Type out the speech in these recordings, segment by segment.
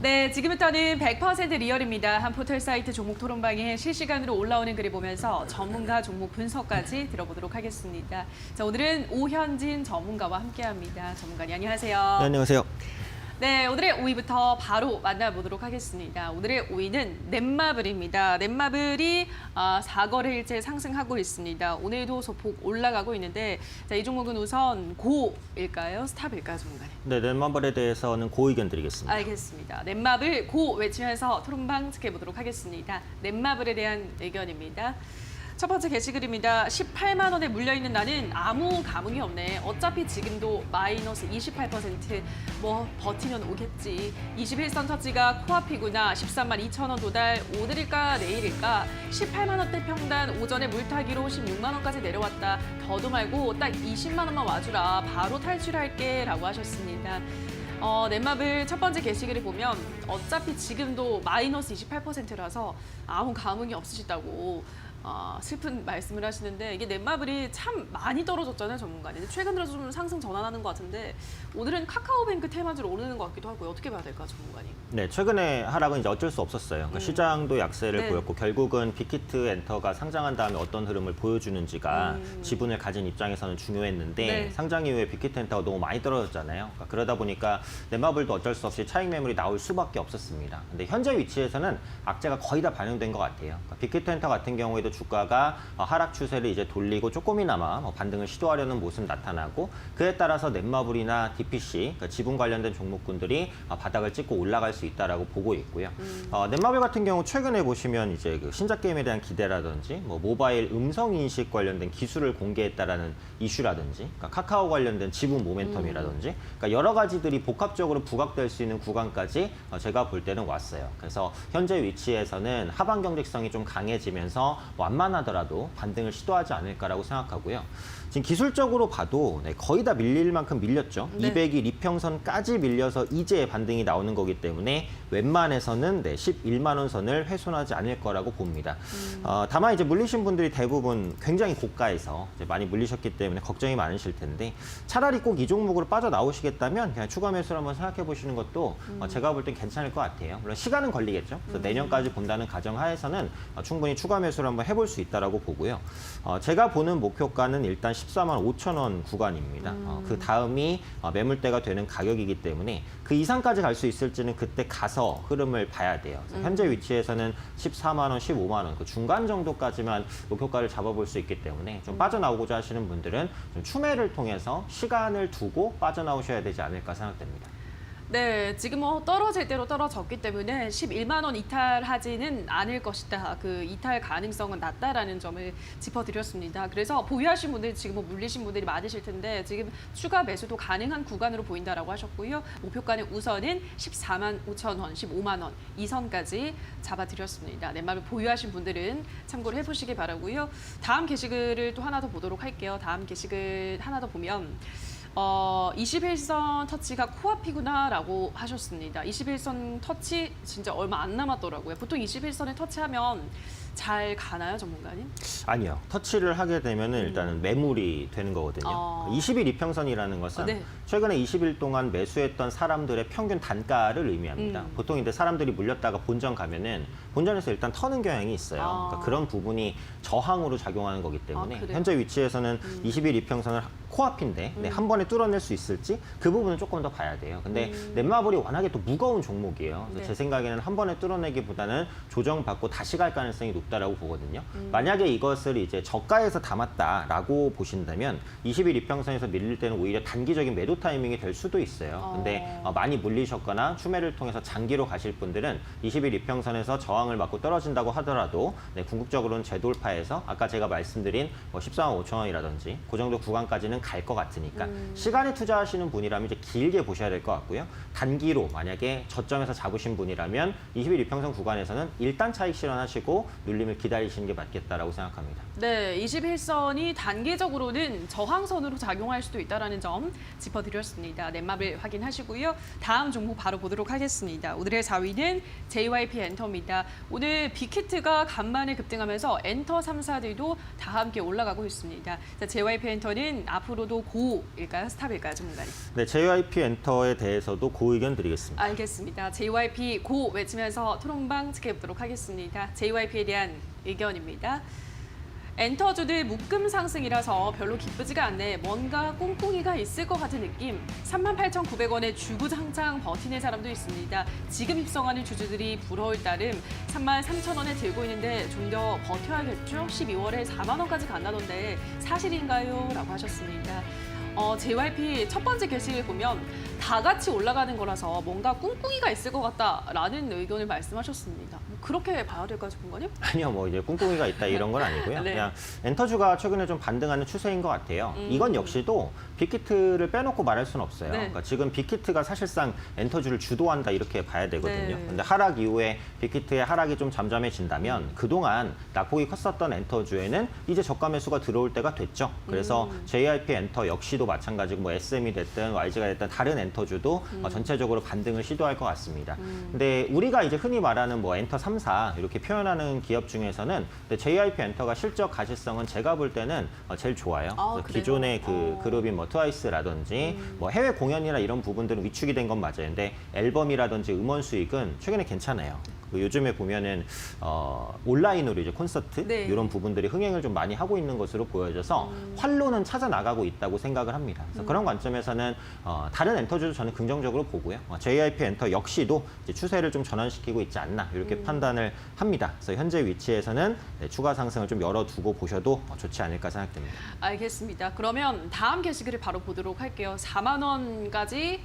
네, 지금부터는 100% 리얼입니다. 한 포털 사이트 종목 토론방에 실시간으로 올라오는 글을 보면서 전문가 종목 분석까지 들어보도록 하겠습니다. 자, 오늘은 오현진 전문가와 함께합니다. 전문가님 안녕하세요. 네, 안녕하세요. 네, 오늘의 5위부터 바로 만나보도록 하겠습니다. 오늘의 5위는 넷마블입니다. 넷마블이 4거래일째 상승하고 있습니다. 오늘도 소폭 올라가고 있는데 자, 이 종목은 우선 고일까요? 스탑일까요, 전문가님? 네, 넷마블에 대해서는 고 의견 드리겠습니다. 알겠습니다. 넷마블 고 외치면서 토론방 지켜보도록 하겠습니다. 넷마블에 대한 의견입니다. 첫 번째 게시글입니다. 18만 원에 물려있는 나는 아무 감흥이 없네. 어차피 지금도 마이너스 28%. 뭐 버티면 오겠지. 21선 터치가 코앞이구나. 13만 2천 원 도달. 오늘일까 내일일까. 18만 원대 평단 오전에 물타기로 16만 원까지 내려왔다. 더도 말고 딱 20만 원만 와주라. 바로 탈출할게 라고 하셨습니다. 넷마블 첫 번째 게시글을 보면 어차피 지금도 마이너스 28%라서 아무 감흥이 없으시다고 슬픈 말씀을 하시는데 이게 넷마블이 참 많이 떨어졌잖아요, 전문가님. 최근 들어서 좀 상승 전환하는 것 같은데 오늘은 카카오뱅크 테마주로 오르는 것 같기도 하고요. 어떻게 봐야 될까, 전문가님? 네, 최근에 하락은 이제 어쩔 수 없었어요. 그러니까 시장도 약세를 네. 보였고 결국은 빅히트 엔터가 상장한 다음에 어떤 흐름을 보여주는지가 지분을 가진 입장에서는 중요했는데 네. 상장 이후에 빅히트 엔터가 너무 많이 떨어졌잖아요. 그러니까 그러다 보니까 넷마블도 어쩔 수 없이 차익 매물이 나올 수밖에 없었습니다. 근데 현재 위치에서는 악재가 거의 다 반영된 것 같아요. 그러니까 빅히트 엔터 같은 경우에도 주가가 하락 추세를 이제 돌리고 조금이나마 반등을 시도하려는 모습 나타나고 그에 따라서 넷마블이나 DPC, 그러니까 지분 관련된 종목군들이 바닥을 찍고 올라갈 수 있다라고 보고 있고요. 넷마블 같은 경우 최근에 보시면 이제 그 신작 게임에 대한 기대라든지 뭐 모바일 음성 인식 관련된 기술을 공개했다라는 이슈라든지, 그러니까 카카오 관련된 지분 모멘텀이라든지, 그러니까 여러 가지들이 복합적으로 부각될 수 있는 구간까지 제가 볼 때는 왔어요. 그래서 현재 위치에서는 하방 경직성이 좀 강해지면서 완만하더라도 반등을 시도하지 않을까라고 생각하고요. 지금 기술적으로 봐도 거의 다 밀릴 만큼 밀렸죠. 네. 200일 이평선까지 밀려서 이제 반등이 나오는 거기 때문에 웬만해서는 11만 원 선을 훼손하지 않을 거라고 봅니다. 다만 이제 물리신 분들이 대부분 굉장히 고가에서 이제 많이 물리셨기 때문에 걱정이 많으실 텐데 차라리 꼭 이 종목으로 빠져나오시겠다면 그냥 추가 매수를 한번 생각해 보시는 것도 제가 볼 땐 괜찮을 것 같아요. 물론 시간은 걸리겠죠. 그래서 내년까지 본다는 가정하에서는 충분히 추가 매수를 한번 해볼 수 있다라고 보고요. 제가 보는 목표가는 일단 14만 5천 원 구간입니다. 그 다음이 매물대가 되는 가격이기 때문에 그 이상까지 갈 수 있을지는 그때 가서 흐름을 봐야 돼요. 현재 위치에서는 14만 원, 15만 원 그 중간 정도까지만 목표가를 잡아볼 수 있기 때문에 좀 빠져나오고자 하시는 분들은 좀 추매를 통해서 시간을 두고 빠져나오셔야 되지 않을까 생각됩니다. 네, 지금 뭐 떨어질 대로 떨어졌기 때문에 11만 원 이탈하지는 않을 것이다. 그 이탈 가능성은 낮다라는 점을 짚어드렸습니다. 그래서 보유하신 분들 지금 뭐 물리신 분들이 많으실 텐데 지금 추가 매수도 가능한 구간으로 보인다라고 하셨고요. 목표가는 우선은 14만 5천 원, 15만 원 이 선까지 잡아드렸습니다. 넷마블 보유하신 분들은 참고를 해보시기 바라고요. 다음 게시글을 또 하나 더 보도록 할게요. 다음 게시글 하나 더 보면 21선 터치가 코앞이구나라고 하셨습니다. 21선 터치 진짜 얼마 안 남았더라고요. 보통 21선에 터치하면 잘 가나요, 전문가님? 아니요. 터치를 하게 되면 일단은 매물이 되는 거거든요. 20일 이평선이라는 것은 네. 최근에 20일 동안 매수했던 사람들의 평균 단가를 의미합니다. 보통 이제 사람들이 물렸다가 본전 가면은 본전에서 일단 터는 경향이 있어요. 그러니까 그런 부분이 저항으로 작용하는 거기 때문에 그래요? 현재 위치에서는 20일 이평선을 코앞인데 한 번에 뚫어낼 수 있을지 그 부분은 조금 더 봐야 돼요. 근데 넷마블이 워낙에 또 무거운 종목이에요. 그래서 네. 제 생각에는 한 번에 뚫어내기보다는 조정받고 다시 갈 가능성이 높다라고 보거든요. 만약에 이것을 이제 저가에서 담았다라고 보신다면 20일 이평선에서 밀릴 때는 오히려 단기적인 매도 타이밍이 될 수도 있어요. 근데 많이 물리셨거나 추매를 통해서 장기로 가실 분들은 20일 이평선에서 저항을 맞고 떨어진다고 하더라도 궁극적으로는 재돌파해서 아까 제가 말씀드린 뭐 14만 5천 원이라든지 그 정도 구간까지는 갈 것 같으니까 시간에 투자하시는 분이라면 이제 길게 보셔야 될 것 같고요. 단기로 만약에 저점에서 잡으신 분이라면 20일 이평선 구간에서는 일단 차익 실현하시고 눌림을 기다리시는 게 맞겠다라고 생각합니다. 네, 21선이 단기적으로는 저항선으로 작용할 수도 있다는 점 짚어드렸습니다. 넷마블 확인하시고요. 다음 종목 바로 보도록 하겠습니다. 오늘의 4위는 JYP 엔터입니다. 오늘 빅히트가 간만에 급등하면서 엔터 3사들도 다 함께 올라가고 있습니다. 자, JYP 엔터는 앞으로도 고일까요? 스탑일까요? 전문가님. 네, JYP 엔터에 대해서도 고 의견 드리겠습니다. 알겠습니다. JYP 고 외치면서 토론방 지켜보도록 하겠습니다. JYP에 대한 의견입니다. 엔터주들 묶음 상승이라서 별로 기쁘지가 않네. 뭔가 꿍꿍이가 있을 것 같은 느낌. 38,900원에 주구장창 버티는 사람도 있습니다. 지금 입성하는 주주들이 부러울 따름 33,000원에 들고 있는데 좀 더 버텨야겠죠? 12월에 4만 원까지 간다던데 사실인가요? 라고 하셨습니다. JYP 첫 번째 게시를 보면 다 같이 올라가는 거라서 뭔가 꿍꿍이가 있을 것 같다라는 의견을 말씀하셨습니다. 뭐 그렇게 봐야 될까요, 전문가님? 아니요, 뭐 이제 꿍꿍이가 있다 이런 건 아니고요. 네. 그냥 엔터주가 최근에 좀 반등하는 추세인 것 같아요. 이건 역시도 빅히트를 빼놓고 말할 수는 없어요. 네. 그러니까 지금 빅히트가 사실상 엔터주를 주도한다 이렇게 봐야 되거든요. 네. 근데 하락 이후에 빅히트의 하락이 좀 잠잠해진다면 그동안 낙폭이 컸었던 엔터주에는 이제 저가 매수가 들어올 때가 됐죠. 그래서 JYP 엔터 역시도 마찬가지고 뭐 SM이 됐든 YG가 됐든 다른 엔터주도 전체적으로 반등을 시도할 것 같습니다. 근데 우리가 이제 흔히 말하는 뭐 엔터 3사 이렇게 표현하는 기업 중에서는 JYP 엔터가 실적 가시성은 제가 볼 때는 제일 좋아요. 아, 그래서 그래요? 기존의 그 그룹인 뭐 트와이스라든지 뭐 해외 공연이나 이런 부분들은 위축이 된 건 맞아요. 근데 앨범이라든지 음원 수익은 최근에 괜찮아요. 요즘에 보면은 온라인으로 이제 콘서트 네. 이런 부분들이 흥행을 좀 많이 하고 있는 것으로 보여져서 활로는 찾아 나가고 있다고 생각을 합니다. 그래서 그런 관점에서는 다른 엔터주도 저는 긍정적으로 보고요. JYP 엔터 역시도 이제 추세를 좀 전환시키고 있지 않나 이렇게 판단을 합니다. 그래서 현재 위치에서는 네, 추가 상승을 좀 열어두고 보셔도 좋지 않을까 생각됩니다. 알겠습니다. 그러면 다음 게시글을 바로 보도록 할게요. 4만 원까지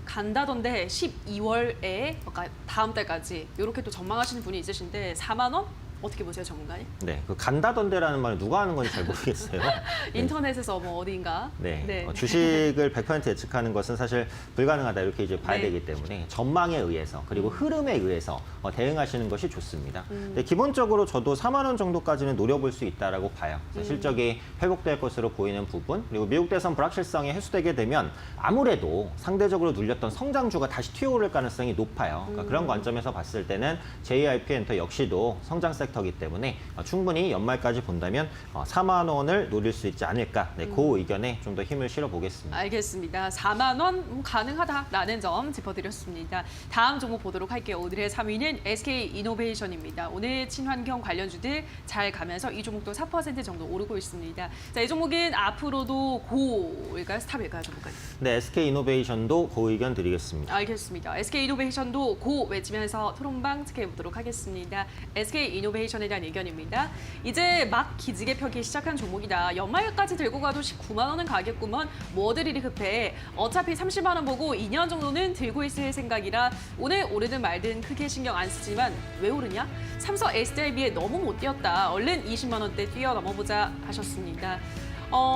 간다던데 12월에 그러니까 다음 달까지 이렇게 또 전망하시는 분이 있으신데 4만 원? 어떻게 보세요, 전문가님? 네, 그 간다던데라는 말을 누가 하는 건지 잘 모르겠어요. 네. 인터넷에서 뭐 어딘가? 네, 주식을 100% 예측하는 것은 사실 불가능하다 이렇게 이제 봐야 네. 되기 때문에 전망에 의해서 그리고 흐름에 의해서 대응하시는 것이 좋습니다. 근데 기본적으로 저도 4만 원 정도까지는 노려볼 수 있다라고 봐요. 그래서 실적이 회복될 것으로 보이는 부분 그리고 미국 대선 불확실성이 해소되게 되면 아무래도 상대적으로 눌렸던 성장주가 다시 튀어오를 가능성이 높아요. 그러니까 그런 관점에서 봤을 때는 JYP 엔터 역시도 성장 섹터이기 때문에 충분히 연말까지 본다면 4만 원을 노릴 수 있지 않을까. 네, 그 의견에 좀 더 힘을 실어 보겠습니다. 알겠습니다. 4만 원 가능하다라는 점 짚어드렸습니다. 다음 종목 보도록 할게요. 오늘의 3위는 SK이노베이션입니다. 오늘 친환경 관련주들 잘 가면서 이 종목도 4% 정도 오르고 있습니다. 자, 이 종목은 앞으로도 고일까요? 스탑일까요, 전문가님? 네, SK이노베이션도 그 의견 드리겠습니다. 알겠습니다. SK이노베이션도 고 외치면서 토론방 지켜보도록 하겠습니다. SK이노베이션에 대한 의견입니다. 이제 막 기지개 펴기 시작한 종목이다. 연말까지 들고 가도 19만 원은 가겠구먼. 뭐들 이리 급해. 어차피 30만 원 보고 2년 정도는 들고 있을 생각이라 오늘 오르든 말든 크게 신경 안 쓰지만 왜 오르냐? 삼성 SDIB에 너무 못 뛰었다. 얼른 20만 원대 뛰어넘어보자 하셨습니다.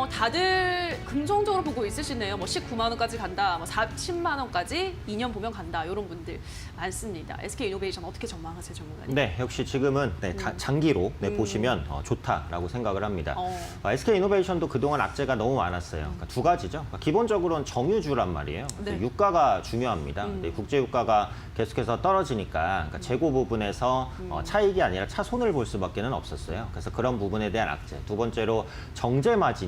다들 긍정적으로 보고 있으시네요. 뭐 19만 원까지 간다, 뭐 40만 원까지 2년 보면 간다. 이런 분들 많습니다. SK이노베이션 어떻게 전망하세요, 전문가님? 네, 역시 지금은 네, 장기로 보시면 좋다라고 생각을 합니다. SK이노베이션도 그동안 악재가 너무 많았어요. 그러니까 두 가지죠. 그러니까 기본적으로는 정유주란 말이에요. 네. 유가가 중요합니다. 근데 국제 유가가 계속해서 떨어지니까 그러니까 재고 부분에서 차익이 아니라 차손을 볼 수밖에는 없었어요. 그래서 그런 부분에 대한 악재. 두 번째로 정제 마진이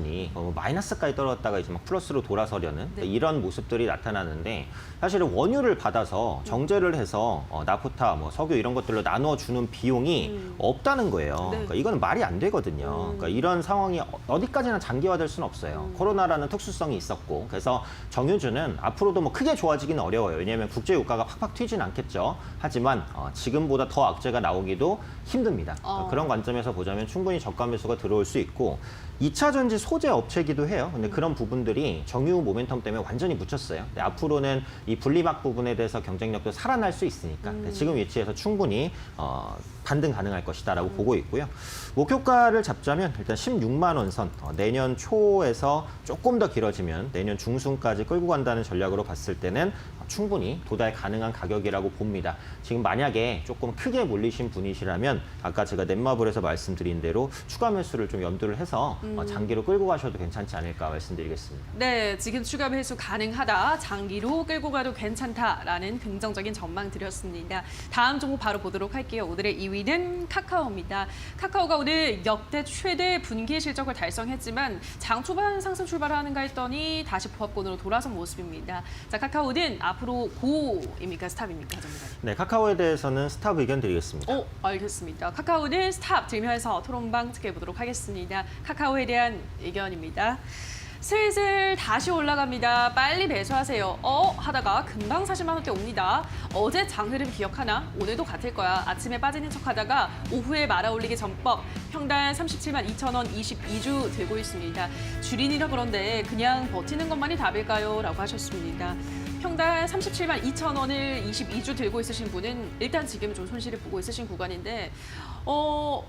마이너스까지 떨어졌다가 이제 막 플러스로 돌아서려는 네. 이런 모습들이 나타나는데 사실은 원유를 받아서 정제를 해서 나프타, 뭐 석유 이런 것들로 나눠주는 비용이 없다는 거예요. 네. 그러니까 이거는 말이 안 되거든요. 그러니까 이런 상황이 어디까지나 장기화될 수는 없어요. 코로나라는 특수성이 있었고 그래서 정유주는 앞으로도 뭐 크게 좋아지기는 어려워요. 왜냐하면 국제 유가가 팍팍 튀진 않겠죠. 하지만 지금보다 더 악재가 나오기도 힘듭니다. 그러니까 그런 관점에서 보자면 충분히 저가 매수가 들어올 수 있고 2차 전지 소재 업체이기도 해요. 근데 그런 부분들이 정유 모멘텀 때문에 완전히 묻혔어요. 근데 앞으로는 이 분리막 부분에 대해서 경쟁력도 살아날 수 있으니까 지금 위치에서 충분히 반등 가능할 것이다라고 보고 있고요. 목표가를 잡자면 일단 16만 원 선, 내년 초에서 조금 더 길어지면 내년 중순까지 끌고 간다는 전략으로 봤을 때는 충분히 도달 가능한 가격이라고 봅니다. 지금 만약에 조금 크게 몰리신 분이시라면 아까 제가 넷마블에서 말씀드린 대로 추가 매수를 좀 염두를 해서 장기로 끌고 가셔도 괜찮지 않을까 말씀드리겠습니다. 네, 지금 추가 매수 가능하다, 장기로 끌고 가도 괜찮다라는 긍정적인 전망 드렸습니다. 다음 종목 바로 보도록 할게요. 오늘의 2위는 카카오입니다. 카카오가 오늘 역대 최대 분기 실적을 달성했지만 장 초반 상승 출발하는가 했더니 다시 보합권으로 돌아선 모습입니다. 자, 카카오는 앞으로 고입니까, 스탑입니까, 전문가님? 네, 카카오에 대해서는 스탑 의견 드리겠습니다. 알겠습니다. 카카오는 스탑 들면서 토론방 지켜보도록 하겠습니다. 카카오에 대한 의견입니다. 슬슬 다시 올라갑니다. 빨리 매수하세요. 하다가 금방 40만 원대 옵니다. 어제 장 흐름 기억하나? 오늘도 같을 거야. 아침에 빠지는 척하다가 오후에 말아올리기 전법. 평단 37만 2천 원 22주 들고 있습니다. 주린이라 그런데 그냥 버티는 것만이 답일까요? 라고 하셨습니다. 평단 37만 2천 원을 22주 들고 있으신 분은 일단 지금 좀 손실을 보고 있으신 구간인데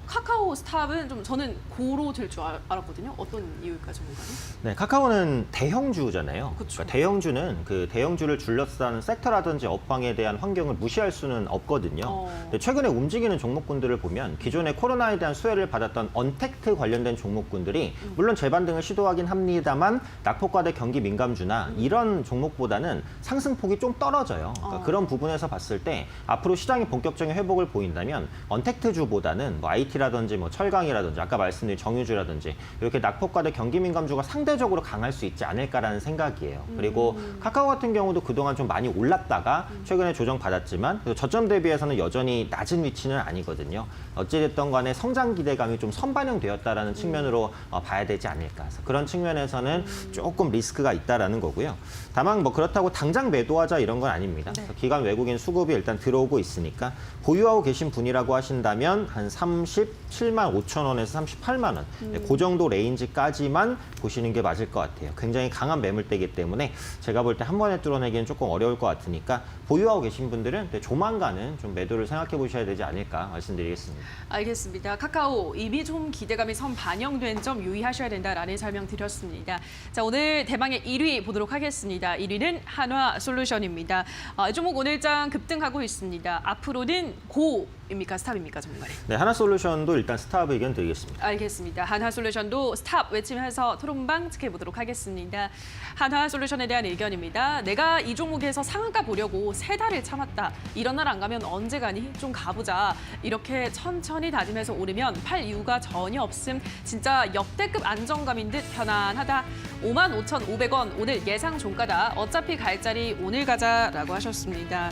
카카오 스탑은 좀 저는 고로 들 줄 알았거든요. 어떤 이유일까, 전문가님? 네, 카카오는 대형주잖아요. 그쵸. 그러니까 대형주는 그 대형주를 둘러싸는 섹터라든지 업황에 대한 환경을 무시할 수는 없거든요. 근데 최근에 움직이는 종목군들을 보면 기존에 코로나에 대한 수혜를 받았던 언택트 관련된 종목군들이 물론 재반등을 시도하긴 합니다만 낙폭과대 경기 민감주나 이런 종목보다는 상승폭이 좀 떨어져요. 그러니까 그런 부분에서 봤을 때 앞으로 시장이 본격적인 회복을 보인다면 언택트주보다는 뭐 IT라든지 뭐 철강이라든지 아까 말씀드린 정유주라든지 이렇게 낙폭과대 경기 민감주가 상대적으로 강할 수 있지 않을까라는 생각이에요. 그리고 카카오 같은 경우도 그동안 좀 많이 올랐다가 최근에 조정받았지만 저점 대비해서는 여전히 낮은 위치는 아니거든요. 어찌됐든 간에 성장 기대감이 좀 선반영되었다라는 측면으로 봐야 되지 않을까. 그래서 그런 측면에서는 조금 리스크가 있다라는 거고요. 다만 뭐 그렇다고 당장 매도하자 이런 건 아닙니다. 네. 그래서 기관 외국인 수급이 일단 들어오고 있으니까 보유하고 계신 분이라고 하신다면 한 37만 5천 원에서 38만 원. 네, 그 정도 레인지까지만 보시는 게 맞을 것 같아요. 굉장히 강한 매물대이기 때문에 제가 볼 때 한 번에 뚫어내기는 조금 어려울 것 같으니까 보유하고 계신 분들은 조만간은 좀 매도를 생각해 보셔야 되지 않을까 말씀드리겠습니다. 알겠습니다. 카카오 이미 좀 기대감이 선 반영된 점 유의하셔야 된다라는 설명 드렸습니다. 자, 오늘 대망의 1위 보도록 하겠습니다. 1위는 한화솔루션입니다. 이 종목 오늘장 급등하고 있습니다. 앞으로는 고입니까, 스탑입니까, 전문가님? 네, 하나솔루션도 일단 스탑 의견 드리겠습니다. 알겠습니다. 한화솔루션도 스탑 외치면서 토론방 지켜보도록 하겠습니다. 한화솔루션에 대한 의견입니다. 내가 이 종목에서 상한가 보려고 3달을 참았다. 이런 날 안 가면 언제 가니? 좀 가보자. 이렇게 천천히 다짐해서 오르면 팔 이유가 전혀 없음. 진짜 역대급 안정감인 듯 편안하다. 55,500원 오늘 예상 종가다. 어차피 갈 자리 오늘 가자라고 하셨습니다.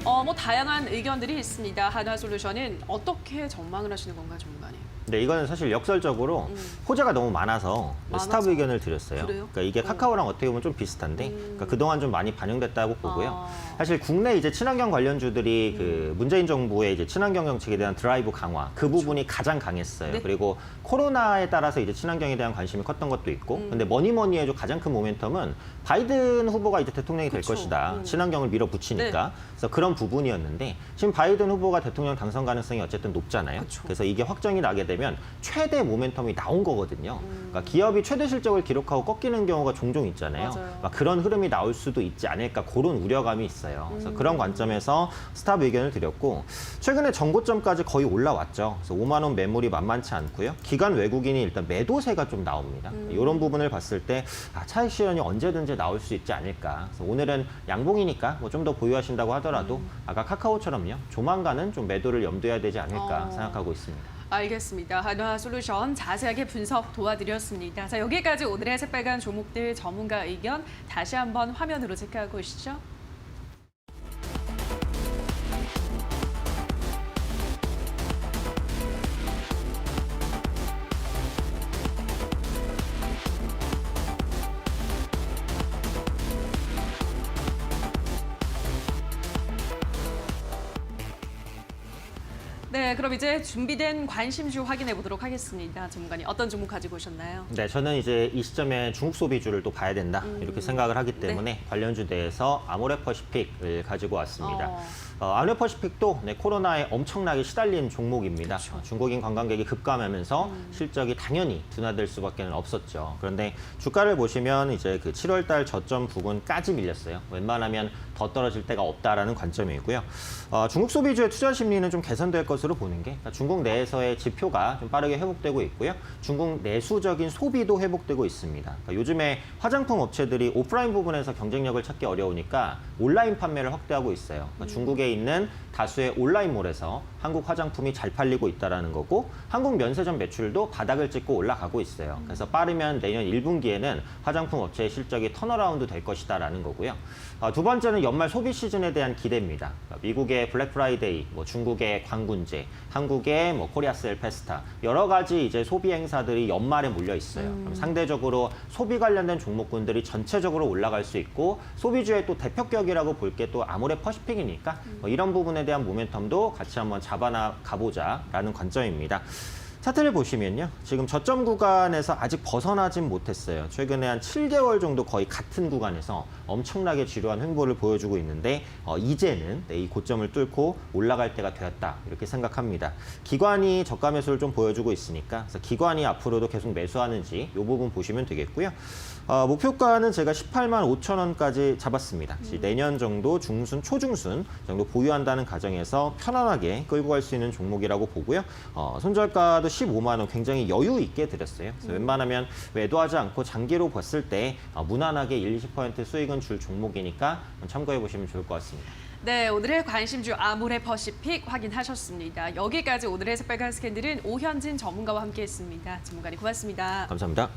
뭐 다양한 의견들이 있습니다. 한화솔루션은 어떻게 전망을 하시는 건가요, 전문가님? 네, 이거는 사실 역설적으로 호재가 너무 많아서 스탑 의견을 드렸어요. 그래요? 그러니까 이게 카카오랑 어떻게 보면 좀 비슷한데 그러니까 그동안 좀 많이 반영됐다고 보고요. 사실 국내 이제 친환경 관련주들이 그 문재인 정부의 이제 친환경 정책에 대한 드라이브 강화 그 부분이 가장 강했어요. 네. 그리고 코로나에 따라서 이제 친환경에 대한 관심이 컸던 것도 있고 근데 뭐니 해도 가장 큰 모멘텀은 바이든 후보가 이제 대통령이 될 그쵸. 것이다. 친환경을 밀어붙이니까. 네. 그래서 그런 부분이었는데 지금 바이든 후보가 대통령 당선 가능성이 어쨌든 높잖아요. 그쵸. 그래서 이게 확정이 나게 되면 최대 모멘텀이 나온 거거든요. 그러니까 기업이 최대 실적을 기록하고 꺾이는 경우가 종종 있잖아요. 맞아요. 막 그런 흐름이 나올 수도 있지 않을까 그런 우려감이 있어요. 그래서 그런 관점에서 스탑 의견을 드렸고 최근에 전고점까지 거의 올라왔죠. 그래서 5만 원 매물이 만만치 않고요. 기관 외국인이 일단 매도세가 좀 나옵니다. 이런 부분을 봤을 때 차익 실현이 언제든지 나올 수 있지 않을까. 그래서 오늘은 양봉이니까 뭐 좀 더 보유하신다고 하더라도 아까 카카오처럼요. 조만간은 좀 매도를 염두해야 되지 않을까 생각하고 있습니다. 알겠습니다. 한화솔루션 자세하게 분석 도와드렸습니다. 자, 여기까지 오늘의 새빨간 종목들 전문가 의견 다시 한번 화면으로 체크하고 오시죠. 네, 그럼 이제 준비된 관심주 확인해 보도록 하겠습니다. 전문가님, 어떤 종목 가지고 오셨나요? 네, 저는 이제 이 시점에 중국 소비주를 또 봐야 된다 이렇게 생각을 하기 때문에 관련주 내에서 아모레퍼시픽을 가지고 왔습니다. 아메퍼시픽도 코로나에 엄청나게 시달린 종목입니다. 그렇죠. 중국인 관광객이 급감하면서 실적이 당연히 둔화될 수밖에 없었죠. 그런데 주가를 보시면 이제 그 7월달 저점 부근까지 밀렸어요. 웬만하면 더 떨어질 데가 없다라는 관점이고요. 중국 소비주의 투자 심리는 좀 개선될 것으로 보는 게 중국 내에서의 지표가 좀 빠르게 회복되고 있고요. 중국 내수적인 소비도 회복되고 있습니다. 그러니까 요즘에 화장품 업체들이 오프라인 부분에서 경쟁력을 찾기 어려우니까 온라인 판매를 확대하고 있어요. 그러니까 중국에 있는 다수의 온라인몰에서 한국 화장품이 잘 팔리고 있다는 거고 한국 면세점 매출도 바닥을 찍고 올라가고 있어요. 그래서 빠르면 내년 1분기에는 화장품 업체의 실적이 턴어라운드 될 것이다라는 거고요. 두 번째는 연말 소비 시즌에 대한 기대입니다. 그러니까 미국의 블랙 프라이데이, 중국의 광군제, 한국의 코리아셀 페스타 여러 가지 이제 소비 행사들이 연말에 몰려 있어요. 그럼 상대적으로 소비 관련된 종목군들이 전체적으로 올라갈 수 있고 소비주의 또 대표격이라고 볼 게 또 아모레퍼시픽이니까 이런 부분에 대한 모멘텀도 같이 한번 잡아나 가보자라는 관점입니다. 차트를 보시면요. 지금 저점 구간에서 아직 벗어나진 못했어요. 최근에 한 7개월 정도 거의 같은 구간에서 엄청나게 지루한 횡보를 보여주고 있는데 이제는 이 고점을 뚫고 올라갈 때가 되었다 이렇게 생각합니다. 기관이 저가 매수를 좀 보여주고 있으니까 그래서 기관이 앞으로도 계속 매수하는지 이 부분 보시면 되겠고요. 목표가는 제가 18만 5천 원까지 잡았습니다. 내년 정도 중순, 초중순 정도 보유한다는 가정에서 편안하게 끌고 갈 수 있는 종목이라고 보고요. 손절가도 15만 원 굉장히 여유 있게 드렸어요. 그래서 웬만하면 매도하지 않고 장기로 봤을 때 무난하게 1-20% 수익은 줄 종목이니까 참고해 보시면 좋을 것 같습니다. 네, 오늘의 관심주 아모레퍼시픽 확인하셨습니다. 여기까지 오늘의 새빨간 스캔들은 오현진 전문가와 함께했습니다. 전문가님 고맙습니다. 감사합니다.